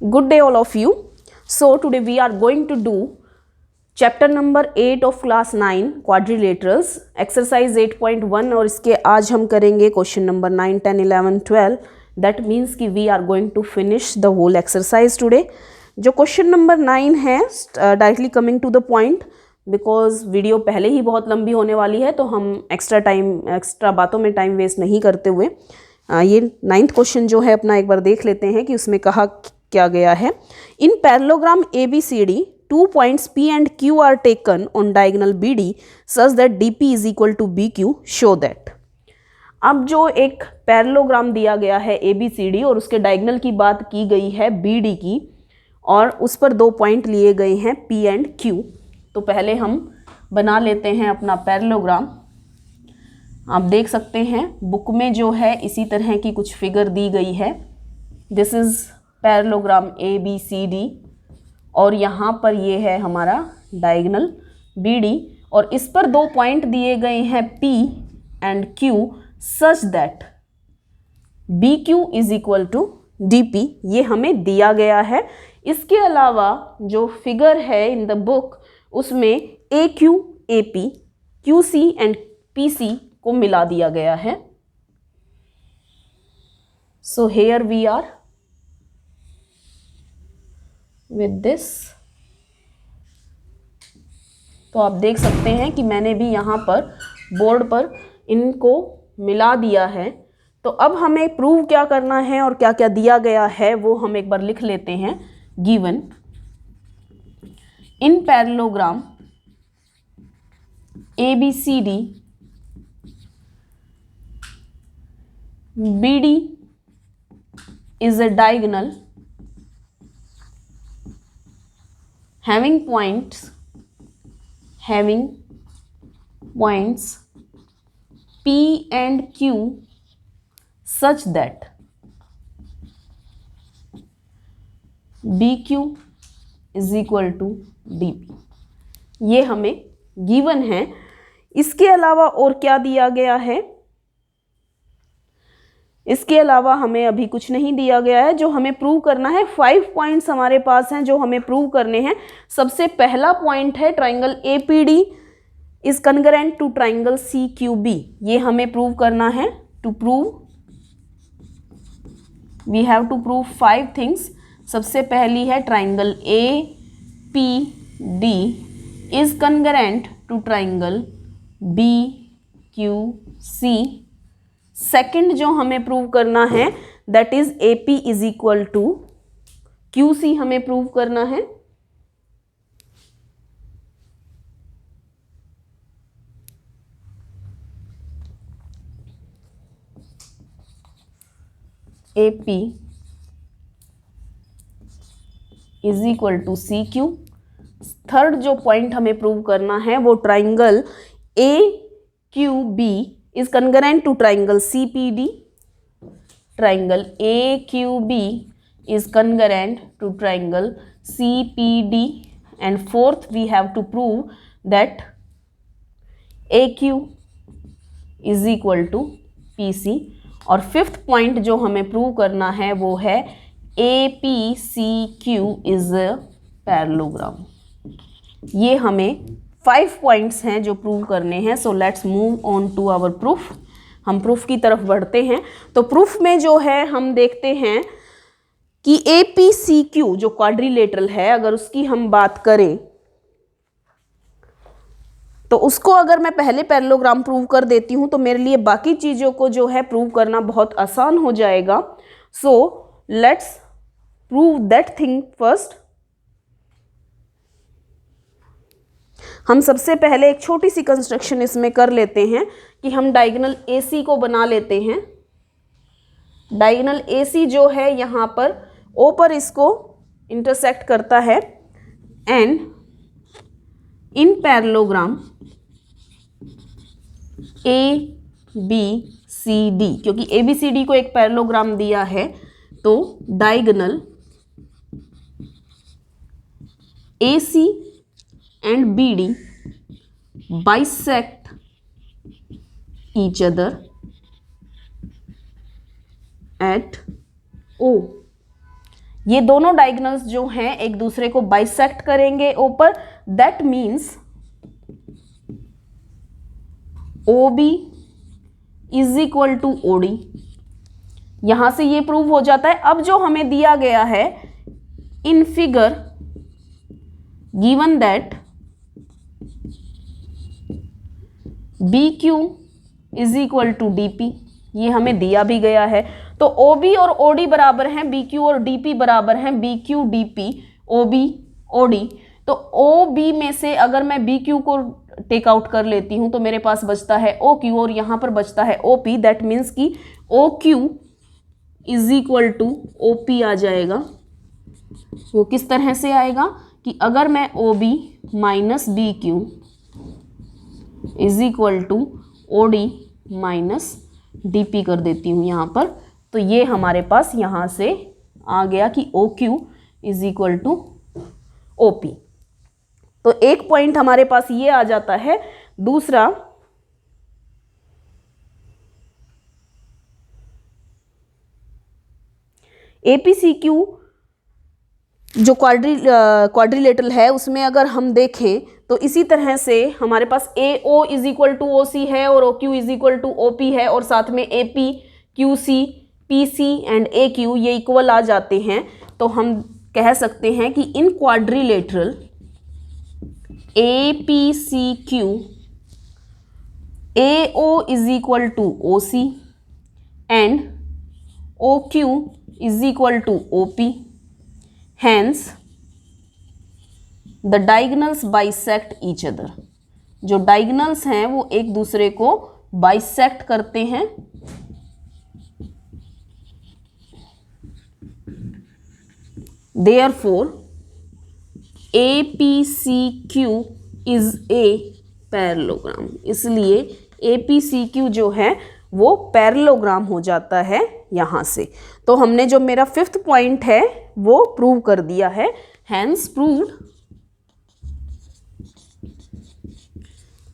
Good day all of you. So today we are going to do chapter number 8 of class 9 quadrilaterals exercise 8.1 और इसके आज हम करेंगे question number 9, 10, 11, 12. That means कि we are going to finish the whole exercise today. जो question number 9 है directly coming to the point because video पहले ही बहुत लंबी होने वाली है तो हम एक्स्ट्रा बातों में टाइम वेस्ट नहीं करते हुए ये 9th क्वेश्चन जो है अपना एक बार देख लेते हैं कि उसमें कहा क्या गया है. इन parallelogram ABCD 2 points P and Q are taken on diagonal BD such that DP is equal to BQ. Show that. अब जो एक पैरेललोग्राम दिया गया है ABCD और उसके डायगोनल की बात की गई है BD की और उस पर 2 पॉइंट लिए गए हैं P and Q. तो पहले हम बना लेते हैं अपना पैरेललोग्राम. आप देख सकते हैं बुक में जो है इसी तरह की कुछ फिगर दी गई है. दिस इज़ पैरेललोग्राम ABCD और यहाँ पर ये है हमारा डायगोनल BD और इस पर 2 पॉइंट दिए गए हैं P and Q such that BQ is equal to DP. ये हमें दिया गया है. इसके अलावा जो फिगर है इन द बुक उसमें AQ, AP, QC and PC को मिला दिया गया है. So here we are with this. तो आप देख सकते हैं कि मैंने भी यहाँ पर बोर्ड पर इनको मिला दिया है. तो अब हमें प्रूव क्या करना है और क्या क्या दिया गया है वो हम एक बार लिख लेते हैं. Given in parallelogram ABCD BD is a diagonal having points P and Q such that BQ is equal to DP. ये हमें गिवन है. इसके अलावा और क्या दिया गया है? इसके अलावा हमें अभी कुछ नहीं दिया गया है. जो हमें प्रूव करना है 5 पॉइंट्स हमारे पास हैं जो हमें प्रूव करने हैं. सबसे पहला पॉइंट है triangle APD is congruent to triangle CQB. ये हमें प्रूव करना है. To prove we have to prove 5 things. सबसे पहली है triangle APD is congruent to triangle BQC. Second जो हमें प्रूव करना है that is AP is equal to QC हमें प्रूव करना है. AP is equal to CQ. Third जो पॉइंट हमें प्रूव करना है वो triangle AQB is congruent to triangle CPD. Triangle AQB is congruent to triangle CPD. And fourth we have to prove that AQ is equal to PC. और fifth point जो हमें prove करना है वो है APCQ is a parallelogram. ये हमें 5 points हैं जो प्रूव करने हैं. So let's move on to our proof. हम प्रूफ की तरफ बढ़ते हैं. तो प्रूफ में जो है हम देखते हैं कि APCQ जो क्वाड्रिलेटरल है अगर उसकी हम बात करें तो उसको अगर मैं पहले पैरेललोग्राम प्रूव कर देती हूं तो मेरे लिए बाकी चीज़ों को जो है प्रूव करना बहुत आसान हो जाएगा. So let's prove that thing first. हम सबसे पहले एक छोटी सी कंस्ट्रक्शन इसमें कर लेते हैं कि हम डायगोनल AC को बना लेते हैं. डायगोनल AC जो है यहाँ पर O पर इसको इंटरसेक्ट करता है एंड इन पैरेललोग्राम ABCD क्योंकि ABCD को एक पैरेललोग्राम दिया है तो diagonal AC and BD bisect each other at O. ये दोनों डायगोनल्स जो हैं एक दूसरे को बाइसेक्ट करेंगे ओ पर, that means OB is equal to OD। यहां से ये प्रूव हो जाता है। अब जो हमें दिया गया है in figure, given that BQ is equal to DP, ये हमें दिया भी गया है। तो OB और OD बराबर हैं, BQ और DP बराबर हैं BQ DP OB OD। तो OB में से अगर मैं BQ को टेक आउट कर लेती हूं तो मेरे पास बचता है OQ और यहां पर बचता है OP। दैट मीन्स कि OQ is equal to OP आ जाएगा। वो किस तरह से आएगा कि अगर मैं OB minus BQ is equal to OD minus DP कर देती हूँ यहाँ पर, तो ये हमारे पास यहाँ से आ गया कि OQ is equal to OP। तो एक पॉइंट हमारे पास ये आ जाता है। दूसरा, APCQ जो क्वाड्रिलेटरल है उसमें अगर हम देखें तो इसी तरह से हमारे पास AO is equal to OC है और OQ is equal to OP है और साथ में AP, QC, PC and AQ ये इक्वल आ जाते हैं। तो हम कह सकते हैं कि in quadrilateral APCQ AO is equal to OC and OQ is equal to OP. Hence, the diagonals bisect each other. जो diagonals हैं वो एक दूसरे को bisect करते हैं। Therefore, APCQ is a parallelogram. इसलिए APCQ जो है वो पैरेललोग्राम हो जाता है यहाँ से। तो हमने जो मेरा 5th पॉइंट है वो प्रूव कर दिया है। Hence proved.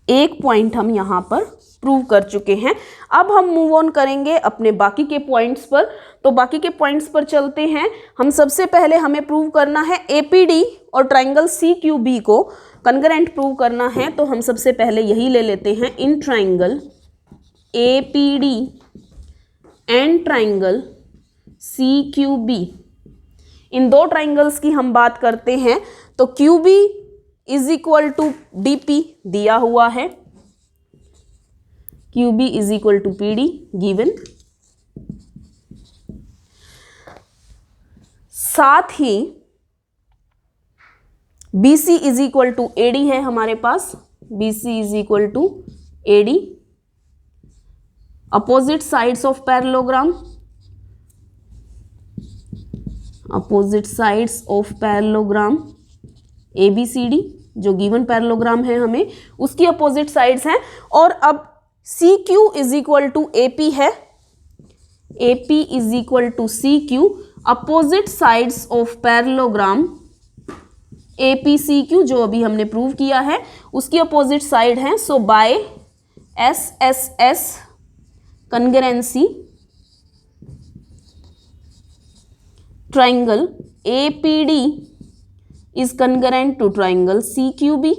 एक पॉइंट हम यहाँ पर प्रूव कर चुके हैं। अब हम मूव ऑन करेंगे अपने बाकी के पॉइंट्स पर। तो बाकी के पॉइंट्स पर चलते हैं। हम सबसे पहले हमें प्रूव करना है APD और ट्राइंगल CQB को कंकरेंट प्रूव करना है। तो हम सबसे पहले यही ले लेते हैं, in triangle APD and triangle CQB। इन दो ट्राइंगल्स की हम बात करते हैं। तो QB is equal to DP दिया हुआ है, QB is equal to PD given. साथ ही BC is equal to AD है हमारे पास, BC is equal to AD। Opposite sides of parallelogram, opposite sides of parallelogram ABCD जो गिवन पैरेललोग्राम है हमें उसकी अपोजिट साइड्स हैं। और अब CQ is equal to AP है, AP is equal to CQ। Opposite sides of parallelogram APCQ जो अभी हमने प्रूव किया है उसकी अपोजिट साइड है। So by SSS congruency triangle APD is concurrent to triangle CQB।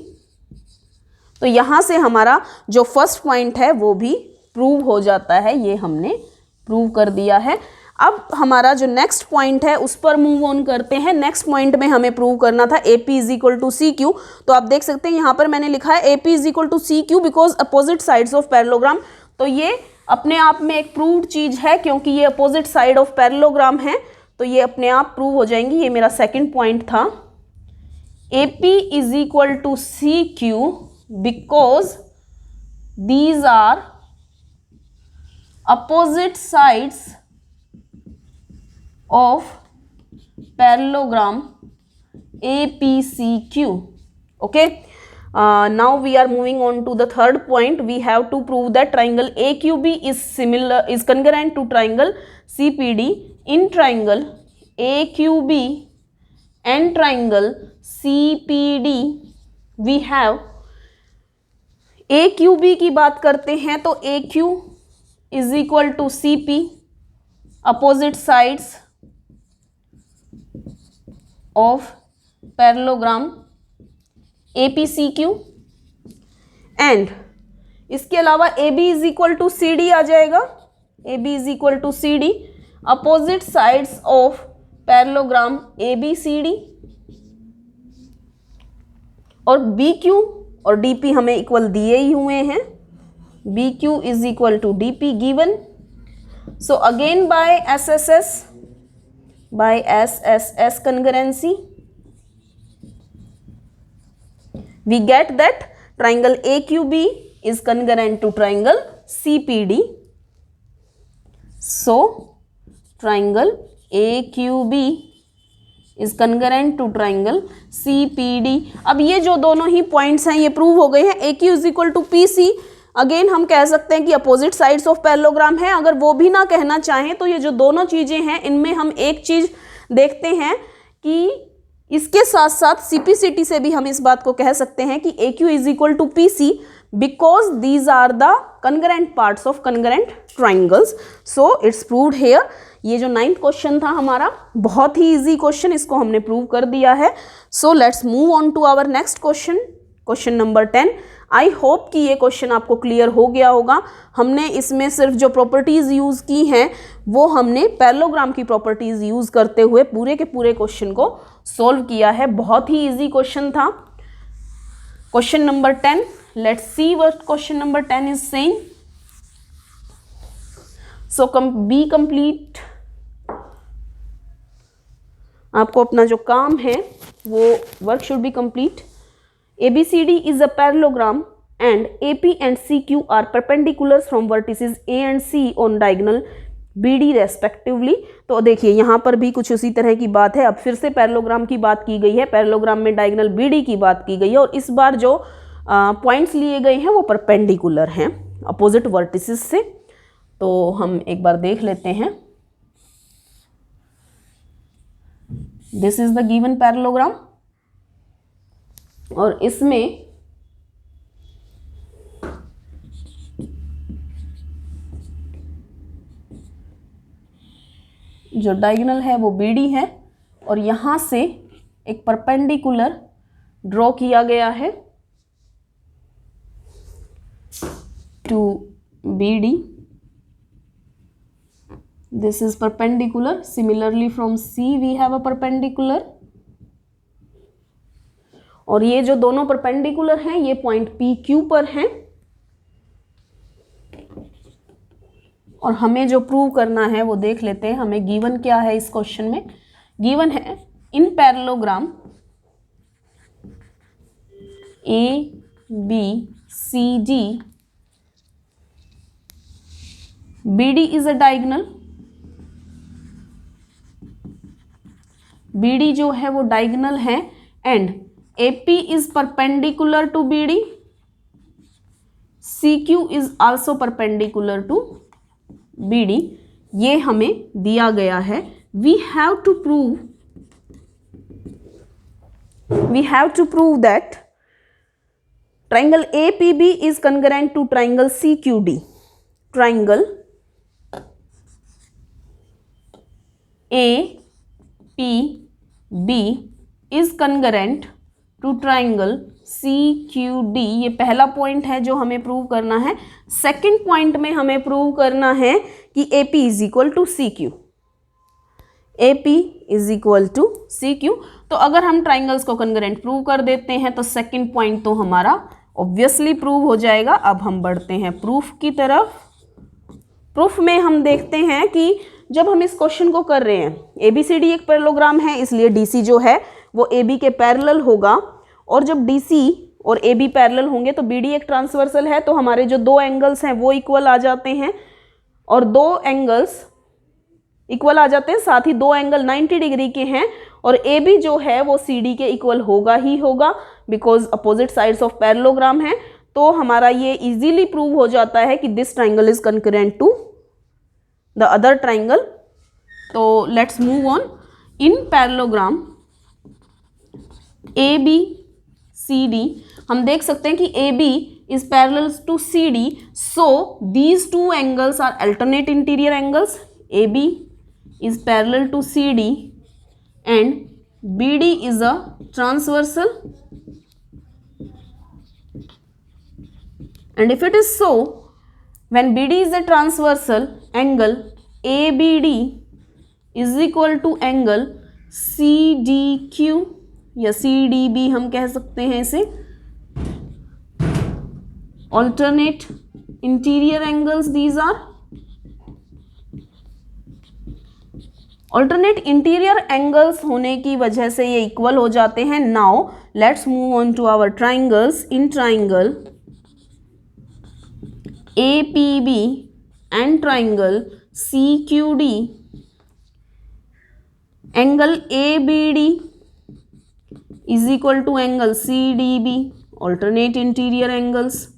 तो यहां से हमारा जो फर्स्ट पॉइंट है वो भी प्रूव हो जाता है, ये हमने प्रूव कर दिया है। अब हमारा जो नेक्स्ट पॉइंट है उस पर मूव ऑन करते हैं। नेक्स्ट पॉइंट में हमें प्रूव करना था AP is equal to CQ। तो आप देख सकते हैं यहाँ पर मैंने लिखा है AP is equal to CQ because opposite sides of parallelogram. तो ये अपने आप में एक प्रूव्ड चीज है क्योंकि ये अपोजिट साइड ऑफ पैरेललोग्राम है, तो ये अपने आप प्रूव हो जाएंगी। ये मेरा सेकंड पॉइंट था। AP is equal to CQ because these are opposite sides of parallelogram APCQ. Okay, now we are moving on to the third point. We have to prove that triangle AQB is congruent to triangle CPD. In triangle AQB and triangle CPD we have AQB की बात करते हैं तो AQ is equal to CP, opposite sides of parallelogram APCQ and इसके अलावा AB is equal to CD आ जाएगा, AB is equal to CD, opposite sides of parallelogram ABCD, और BQ और DP हमें इक्वल दिए ही हुए हैं, BQ is equal to DP given. So again by SSS concurrency we get that triangle AQB is congruent to triangle CPD. So triangle AQB is congruent to triangle CPD. अब ये जो दोनों ही points हैं ये प्रूव हो गए हैं. AQ is equal to PC. Again हम कह सकते हैं कि अपोजिट साइड्स ऑफ पैरेललोग्राम है. अगर वो भी ना कहना चाहें तो ये जो दोनों चीज़ें हैं इनमें हम एक चीज़ देखते हैं कि इसके साथ साथ CPCT से भी हम इस बात को कह सकते हैं कि AQ is equal to PC because these are the concurrent parts of concurrent triangles. So it's proved here. ये जो 9th क्वेश्चन था हमारा बहुत ही इजी क्वेश्चन, इसको हमने प्रूव कर दिया है. So let's move on to our next question, question number 10. I hope कि ये क्वेश्चन आपको क्लियर हो गया होगा. हमने इसमें सिर्फ जो प्रॉपर्टीज़ यूज़ की हैं वो हमने पैरेललोग्राम की प्रॉपर्टीज़ यूज़ करते हुए पूरे के पूरे क्वेश्चन को सॉल्व किया है. बहुत ही इजी क्वेश्चन था. Question number 10, let's see what question number 10 is saying. So be complete. आपको अपना जो काम है वो work should be complete. ABCD is a parallelogram and AP and CQ are perpendicular from vertices A and C on diagonal BD respectively. तो देखिए यहाँ पर भी कुछ उसी तरह की बात है. अब फिर से पैरेललोग्राम की बात की गई है, पैरेललोग्राम में डायगोनल BD की बात की गई है और इस बार जो पॉइंट्स लिए गए हैं वो परपेंडिकुलर हैं अपोजिट वर्टिसेस से. तो हम एक बार देख लेते हैं. This is the given parallelogram और इसमें जो डायगोनल है वो BD है और यहाँ से एक परपेंडिकुलर ड्रॉ किया गया है to BD. This is perpendicular. Similarly from C we have a perpendicular. और ये जो दोनों परपेंडिकुलर हैं ये पॉइंट PQ पर हैं और हमें जो प्रूव करना है वो देख लेते हैं. हमें गिवन क्या है इस क्वेश्चन में. गिवन है इन parallelogram ABCD BD is a diagonal. BD जो है वो डायगोनल है and AP is perpendicular to BD. CQ is also perpendicular to BD. ये हमें दिया गया है. We have to prove that triangle APB is congruent to triangle CQD. Triangle APB is congruent to triangle CQD. ये पहला point है जो हमें प्रूव करना है. सेकंड पॉइंट में हमें प्रूव करना है कि AP is equal to CQ. AP is equal to CQ. तो अगर हम ट्राइंगल्स को कन्ग्रेंट प्रूव कर देते हैं तो सेकंड पॉइंट तो हमारा ऑब्वियसली प्रूव हो जाएगा. अब हम बढ़ते हैं प्रूफ की तरफ. प्रूफ में हम देखते हैं कि जब हम इस क्वेश्चन को कर रहे हैं ABCD एक पैरेललोग्राम है इसलिए DC जो है वो AB के पैरेलल होगा और जब DC और AB पैरेलल होंगे तो BD एक ट्रांसवर्सल है तो हमारे जो दो एंगल्स हैं वो इक्वल आ जाते हैं और दो एंगल्स इक्वल आ जाते हैं. साथ ही दो एंगल 90 डिग्री के हैं और AB जो है वो CD के इक्वल होगा ही होगा because opposite sides of parallelogram है. तो हमारा ये इजीली प्रूव हो जाता है कि this triangle is concurrent to the other triangle. तो let's move on. In parallelogram ABCD हम देख सकते हैं कि AB is parallel to CD, so these two angles are alternate interior angles. AB is parallel to CD and BD is a transversal, and if it is so, when BD is a transversal, angle ABD is equal to angle CDQ या CDB हम कह सकते हैं इसे. Alternate interior angles these are. Alternate interior angles होने की वजह से ये इक्वल हो जाते हैं. Now let's move on to our triangles. In triangle APB and triangle CQD, angle ABD is equal to angle CDB, alternate interior angles.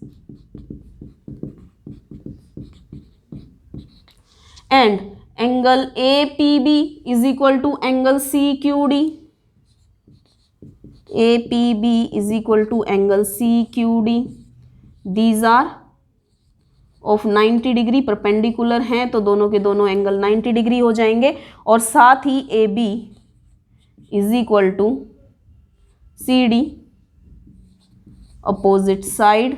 And angle APB is equal to angle CQD. APB is equal to angle CQD. These are of 90 degree perpendicular हैं, तो दोनों के दोनों angle 90 degree हो जाएंगे. और साथ ही AB is equal to CD, opposite side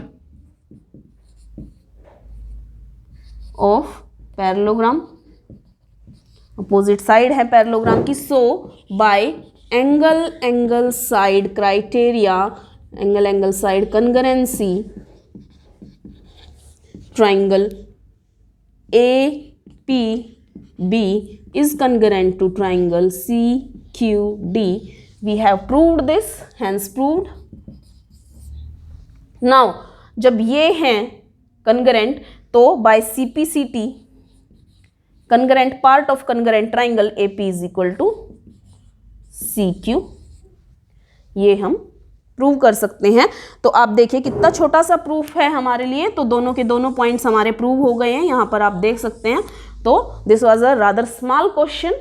of parallelogram. Opposite side है पैरेललोग्राम की. So by angle side criteria, angle side concurrency, triangle APB is congruent to triangle CQD. We have proved this, hence proved. Now जब ये हैं congruent, तो by CPCT, congruent part of congruent triangle AP is equal to CQ, ये हम prove कर सकते हैं. तो आप देखिए कितना छोटा सा प्रूफ है हमारे लिए. तो दोनों के दोनों पॉइंट्स हमारे प्रूव हो गए हैं, यहाँ पर आप देख सकते हैं. तो this was a rather small question,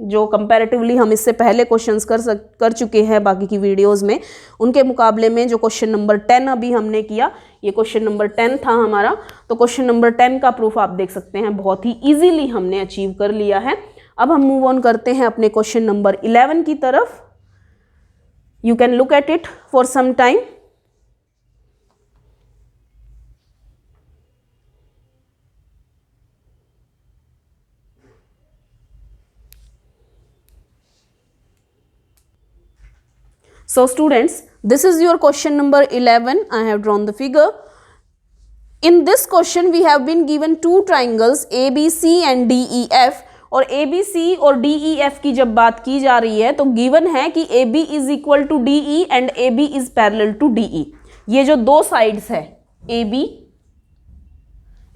जो कंपैरेटिवली हम इससे पहले क्वेश्चंस कर चुके हैं बाकी की वीडियोस में, उनके मुकाबले में जो क्वेश्चन नंबर 10 अभी हमने किया, ये क्वेश्चन नंबर 10 था हमारा. तो क्वेश्चन नंबर 10 का प्रूफ आप देख सकते हैं बहुत ही ईजिली हमने अचीव कर लिया है. अब हम मूव ऑन करते हैं अपने क्वेश्चन नंबर 11 की तरफ. You can look at it for some time. So students, this is your question number 11. I have drawn the figure. In this question we have been given two triangles ABC and DEF. और ABC और DEF की जब बात की जा रही है तो गिवन है कि AB is equal to DE and AB is parallel to DE. ये जो दो साइड्स है AB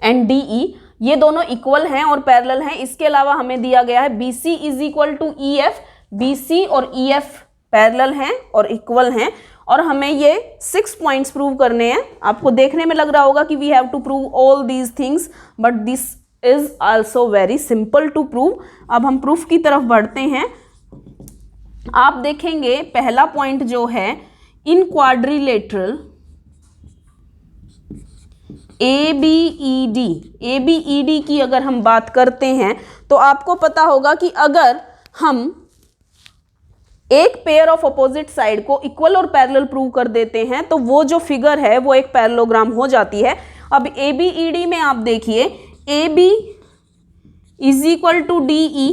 एंड DE, ये दोनों इक्वल हैं और पैरेलल हैं. इसके अलावा हमें दिया गया है BC is equal to EF. BC और EF पैरेलल हैं और इक्वल हैं, और हमें ये 6 पॉइंट्स प्रूव करने हैं. आपको देखने में लग रहा होगा कि we have to prove all these things, but this is also very simple to prove. अब हम प्रूफ की तरफ बढ़ते हैं. आप देखेंगे पहला पॉइंट जो है, इन क्वाड्रिलेटरल ABED की अगर हम बात करते हैं तो आपको पता होगा कि अगर हम एक पेयर ऑफ अपोजिट साइड को इक्वल और पैरेलल प्रूव कर देते हैं तो वो जो फिगर है वो एक पैरेललोग्राम हो जाती है. अब ABED में आप देखिए, AB is equal to DE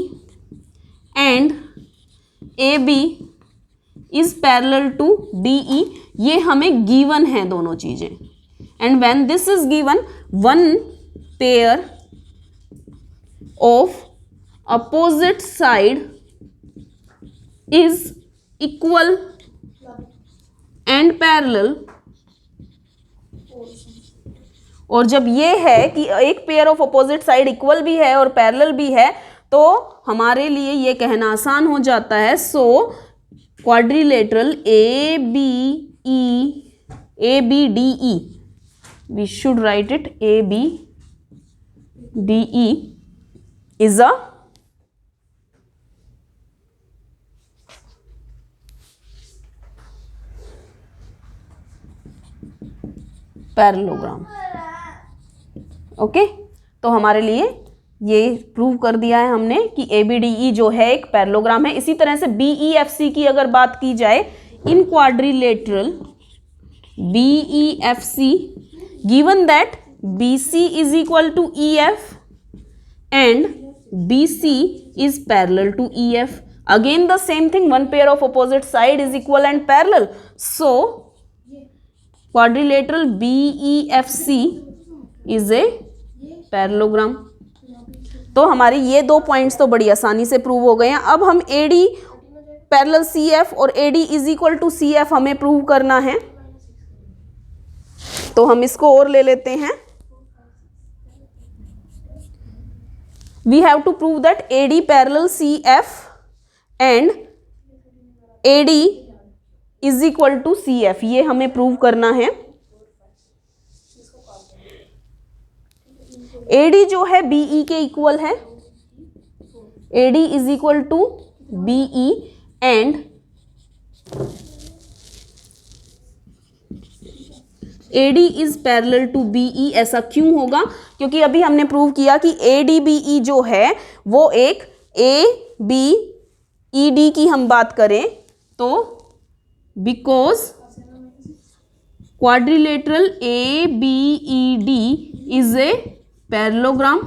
and AB is parallel to DE. ये हमें गिवन है दोनों चीजें. And when this is given, one pair of opposite side is equal and parallel. और जब ये है कि एक pair of opposite side equal भी है और पैरेलल भी है, तो हमारे लिए ये कहना आसान हो जाता है. So quadrilateral ABDE, we should write it ABDE is a parallelogram. Okay, तो हमारे लिए ये प्रूव कर दिया है हमने कि ABDE जो है एक पैरेललोग्राम है। इसी तरह से BEFC की अगर बात की जाए, in quadrilateral BEFC given that BC is equal to EF and BC is parallel to EF. Again the same thing, one pair of opposite side is equal and parallel. So quadrilateral BEFC is a parallelogram. तो हमारे ये दो points तो बड़ी आसानी से prove हो गए हैं। अब हम AD पैरेलल CF और AD is equal to CF हमें प्रूव करना है, तो हम इसको और ले लेते हैं। We have to prove that AD parallel CF and AD is equal to CF, ये हमें प्रूव करना है। AD जो है BE के इक्वल है, AD is equal to BE and AD is parallel to BE। ऐसा क्यों होगा? क्योंकि अभी हमने प्रूव किया कि ADBE जो है वो एक ABED की हम बात करें तो because quadrilateral ABED is a parallelogram.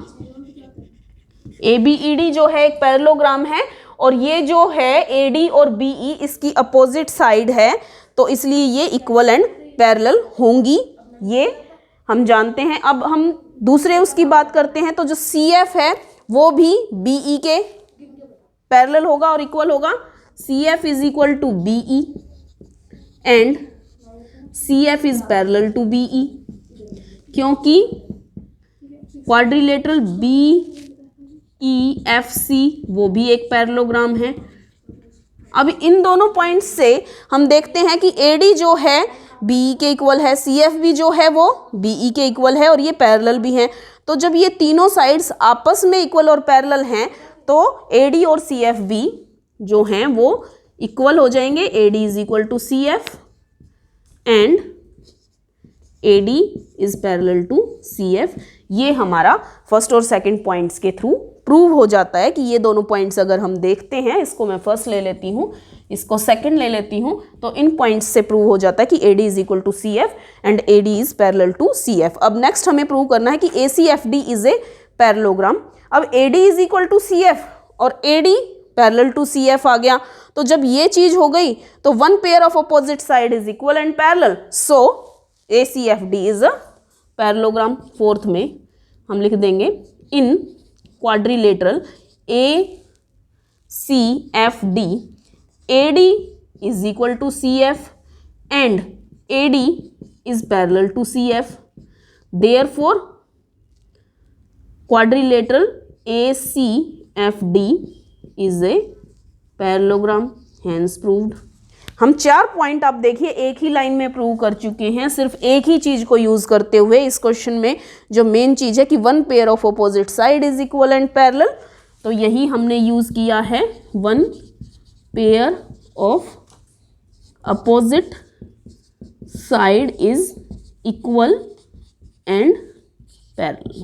ABED जो है एक पैरेललोग्राम है और ये जो है AD और BE इसकी अपोजिट साइड है, तो इसलिए ये इक्वल एंड पैरेलल होंगी, ये हम जानते हैं। अब हम दूसरे उसकी बात करते हैं, तो जो CF है वो भी BE के पैरेलल होगा और इक्वल होगा। CF is equal to BE and CF is parallel to BE, क्योंकि क्वाड्रिलेटरल BEFC वो भी एक पैरेललोग्राम है। अब इन दोनों पॉइंट्स से हम देखते हैं कि AD जो है BE के इक्वल है, CF भी जो है वो BE के इक्वल है और ये पैरेलल भी हैं। तो जब ये तीनों साइड्स आपस में इक्वल और पैरेलल हैं तो AD और CF भी जो हैं वो इक्वल हो जाएंगे। AD is equal to CF and AD is parallel to CF। ये हमारा फर्स्ट और सेकंड पॉइंट्स के थ्रू प्रूव हो जाता है कि ये दोनों पॉइंट्स अगर हम देखते हैं, इसको मैं फर्स्ट ले लेती हूँ, इसको सेकंड ले लेती हूँ, तो इन पॉइंट्स से प्रूव हो जाता है कि AD is equal to CF and AD is parallel to CF। अब नेक्स्ट हमें प्रूव करना है कि ACFD इज ए पैरेललोग्राम। अब AD is equal to CF और AD पैरेलल टू CF आ गया, तो जब ये चीज हो गई तो one pair of opposite side is equal and parallel, so ACFD is a parallelogram. Fourth में हम लिख देंगे in quadrilateral ACFD AD is equal to CF and AD is parallel to CF. Therefore, quadrilateral ACFD is a parallelogram, hence proved. हम 4 point आप देखिए एक ही line में prove कर चुके हैं, सिर्फ एक ही चीज को यूज करते हुए। इस क्वेश्चन में जो मेन चीज है कि one pair of opposite side is equal and parallel, तो यही हमने यूज किया है, one pair of opposite side is equal and parallel।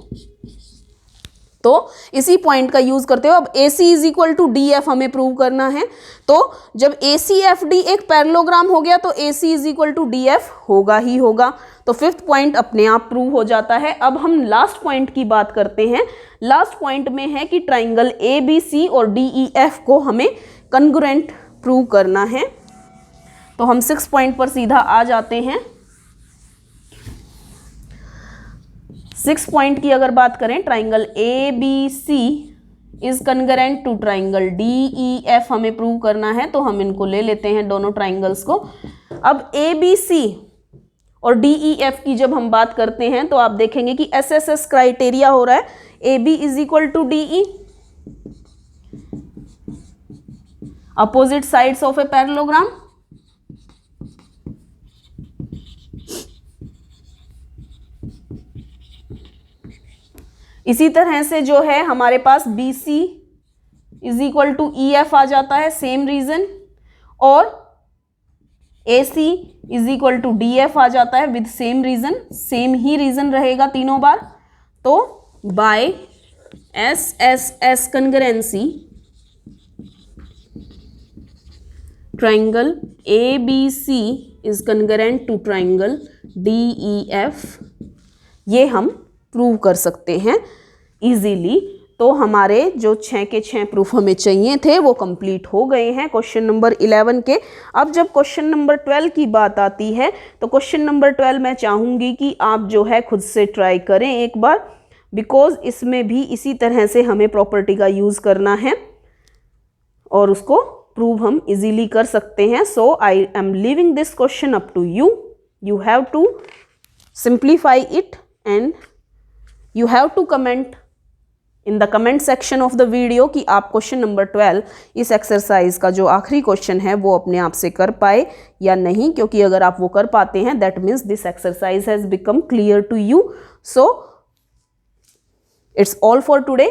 तो इसी पॉइंट का यूज करते हुए अब AC is equal to DF हमें प्रूव करना है। तो जब ACFD एक पैरेललोग्राम हो गया तो AC is equal to DF होगा ही होगा। तो फिफ्थ पॉइंट अपने आप प्रूव हो जाता है। अब हम लास्ट पॉइंट की बात करते हैं। लास्ट पॉइंट में है कि ट्राइंगल ABC और DEF को हमें कन्ग्रुएंट प्रूव करना है। तो हम 6 पॉइंट पर सीधा आ जाते हैं। 6 पॉइंट की अगर बात करें, triangle ABC is congruent to triangle DEF हमें प्रूव करना है, तो हम इनको ले लेते हैं दोनों ट्राइंगल्स को। अब ABC और DEF की जब हम बात करते हैं तो आप देखेंगे कि SSS क्राइटेरिया हो रहा है, AB is equal to DE, opposite sides of a parallelogram। इसी तरह से जो है हमारे पास BC is equal to EF आ जाता है, सेम रीजन, और AC is equal to DF आ जाता है विद सेम रीजन, सेम ही रीजन रहेगा तीनों बार। तो by SSS congruency, triangle ABC is congruent to triangle DEF, ये हम प्रूव कर सकते हैं इजीली। तो हमारे जो 6 के 6 प्रूफ हमें चाहिए थे वो कंप्लीट हो गए हैं क्वेश्चन नंबर 11 के। अब जब क्वेश्चन नंबर 12 की बात आती है तो क्वेश्चन नंबर 12 मैं चाहूँगी कि आप जो है खुद से ट्राई करें एक बार, बिकॉज इसमें भी इसी तरह से हमें प्रॉपर्टी का यूज़ करना है और उसको प्रूव हम इजीली कर सकते हैं। So I am leaving this question up to you, you have to simplify it and you have to comment in the comment section of the video कि आप क्वेश्चन नंबर 12 इस एक्सरसाइज का जो आखिरी क्वेश्चन है वो अपने आप से कर पाए या नहीं, क्योंकि अगर आप वो कर पाते हैं that means this exercise has become clear to you. So it's all for today.